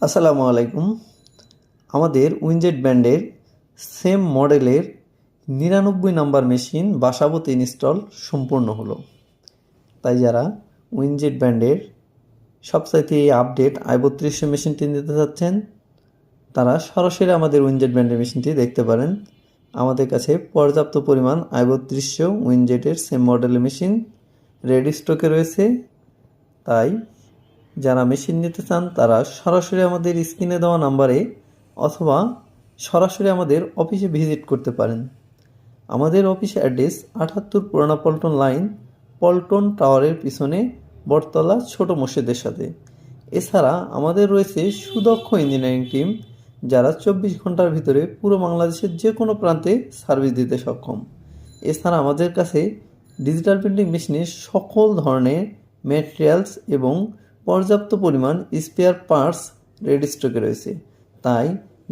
আসসালামু আলাইকুম। আমাদের উইনজেট ব্র্যান্ডের সেম মডেলের 99 নাম্বার মেশিন বাসাবোতে ইনস্টল সম্পূর্ণ হলো। তাই যারা উইনজেট ব্র্যান্ডের সবচাইতে আপডেট i3200 মেশিনটি নিতে চাচ্ছেন তারা সরাসরি আমাদের উইনজেট ব্র্যান্ডের মেশিনটি দেখতে পারেন। আমাদের কাছে পর্যাপ্ত পরিমাণ i3200 উইনজেটের সেম মডেলের মেশিন রেডি স্টকে রয়েছে। তাই যারা মেশিন নিতে চান তারা সরাসরি আমাদের স্ক্রিনে দেওয়া নাম্বারে অথবা সরাসরি আমাদের অফিসে ভিজিট করতে পারেন। আমাদের অফিস অ্যাড্রেস 78 পুরানা পল্টন লাইন, পল্টন টাওয়ারের পিছনে বটতলা ছোট মসজিদের সাথে। এছাড়া আমাদের রয়েছে সুদক্ষ ইঞ্জিনিয়ারিং টিম যারা 24 ঘন্টার ভিতরে পুরো বাংলাদেশের যে কোনো প্রান্তে সার্ভিস দিতে সক্ষম। এছাড়া আমাদের কাছে ডিজিটাল প্রিন্টিং মেশিনের সকল ধরনের ম্যাটেরিয়ালস এবং পর্যাপ্ত পরিমাণ স্পেয়ার পার্টস রেডি স্টকে রয়েছে। তাই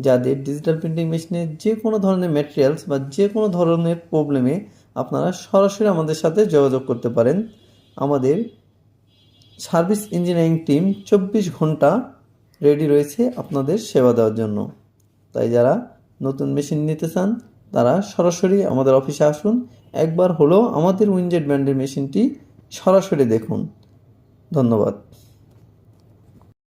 যাদের ডিজিটাল প্রিন্টিং মেশিনের যে কোনো ধরনের ম্যাটেরিয়ালস বা যে কোনো ধরনের প্রবলেমে আপনারা সরাসরি আমাদের সাথে যোগাযোগ করতে পারেন। আমাদের সার্ভিস ইঞ্জিনিয়ারিং টিম 24 ঘন্টা রেডি রয়েছে আপনাদের সেবা দেওয়ার জন্য। তাই যারা নতুন মেশিন নিতে চান তারা সরাসরি আমাদের অফিসে আসুন, একবার হলেও আমাদের উইনজেট ব্র্যান্ডের মেশিনটি সরাসরি দেখুন। ধন্যবাদ।